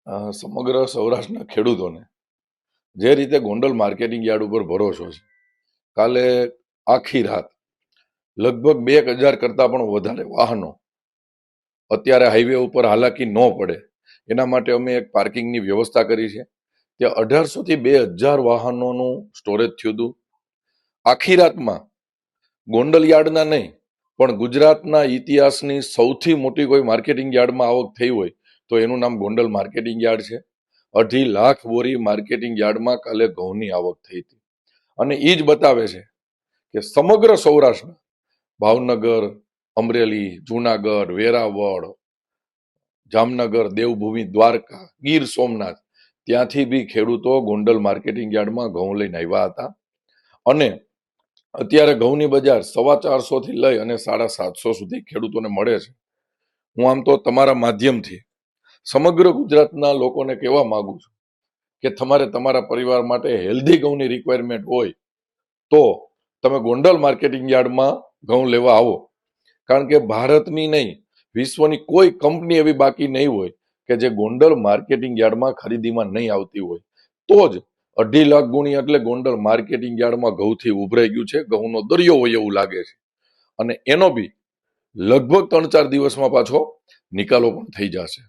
સમગ્ર સૌરાષ્ટ્રના ખેડૂતોને જે રીતે ગોંડલ માર્કેટિંગ યાર્ડ ઉપર ભરોસો છે, કાલે આખી રાત લગભગ 2000 કરતા પણ વધારે વાહનો અત્યારે હાઈવે ઉપર હાલાકી ન પડે એના માટે અમે એક પાર્કિંગની વ્યવસ્થા કરી છે. ત્યાં 1800 થી 2000 વાહનોનું સ્ટોરેજ થયું હતું. આખી રાતમાં ગોંડલ યાર્ડના નહીં પણ ગુજરાતના ઇતિહાસની સૌથી મોટી કોઈ માર્કેટિંગ યાર્ડમાં આવક થઈ હોય તો એનું નામ ગોંડલ માર્કેટિંગ યાર્ડ છે. 2.5 લાખ બોરી માર્કેટિંગ યાર્ડમાં કાલે ઘઉંની આવક થઈ હતી. અને એ જ બતાવે છે કે સમગ્ર સૌરાષ્ટ્ર, ભાવનગર, અમરેલી, જુનાગઢ, વેરાવળ, જામનગર, દેવભૂમિ, દ્વારકા, ગીર સોમનાથ, ત્યાંથી બી ખેડૂતો ગોંડલ માર્કેટિંગ યાર્ડમાં ઘઉં લઈને આવ્યા હતા. અને અત્યારે ઘઉંની બજાર 450 થી લઈ અને 750 સુધી ખેડૂતોને મળે છે. હું આમ તો તમારા માધ્યમથી સમગ્ર ગુજરાતના લોકોને કહેવા માંગુ છું કે તમારા પરિવાર માટે હેલ્ધી ઘઉંની રિક્વાયરમેન્ટ હોય તો તમે ગોંડલ માર્કેટિંગ યાર્ડમાં ઘઉં લેવા આવો. કારણ કે ભારતની નહીં, વિશ્વની કોઈ કંપની એવી બાકી નહીં હોય કે જે ગોંડલ માર્કેટિંગ યાર્ડમાં ખરીદીમાં નહીં આવતી હોય. તો જ 2.5 લાખ ગુણી એટલે ગોંડલ માર્કેટિંગ યાર્ડમાં ઘઉંથી ઉભરાઈ ગયું છે. ઘઉંનો દરિયો હોય એવું લાગે છે. અને એનો બી લગભગ 3-4 દિવસમાં પાછો નિકાલો પણ થઈ જશે.